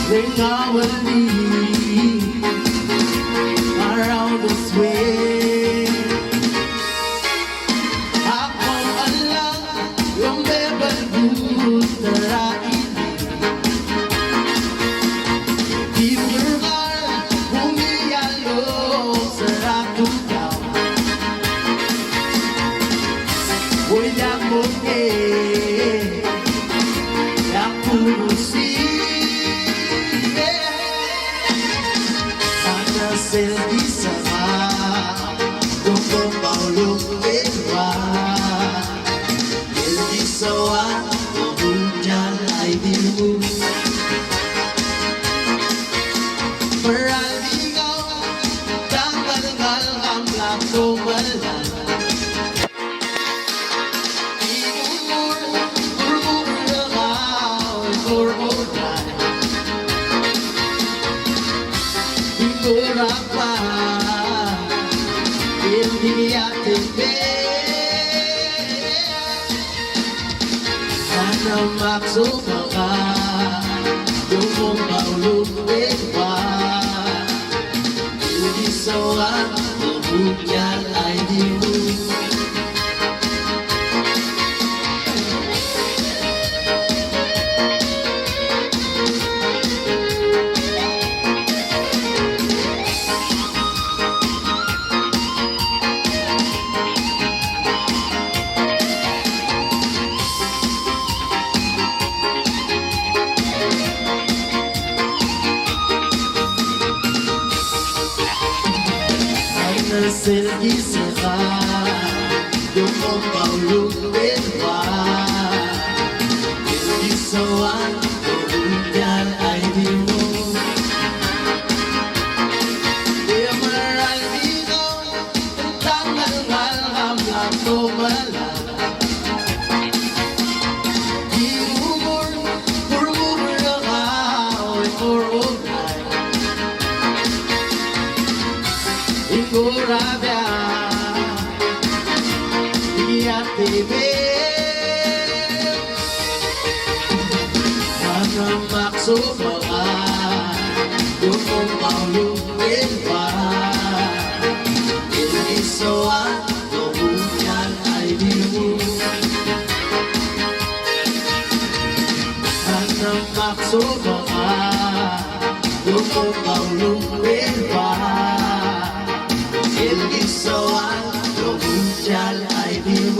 Bring our lead around this way. Ako alam yung bebal terakhir. Keep your heart humiyalo sa rakugaw. Huwag ako yak purusin. Selgi sama Tungkol maulog ewa Selgi sawa Hujan ay dimu Peraligaw Tanggal-ngal ang plato malam Iumur Ururagaw Ururagaw Berapa India TV Karena maksud maka Dukung maulud dewa Ini soal Hujan ay dimu Selgi seka Dukong maulog dewa Selgi sawan Hujan ay dimu Dia meralino Tanggal-ngal hamlang tumalang Di umur Purmuragaw Purmuragay Igorabya TV Anong maksud mga Dukong maulog dewa Inisoan Hujan ay dimu Anong maksud mga Dukong maulog dewa Inisoan Hujan ay dimu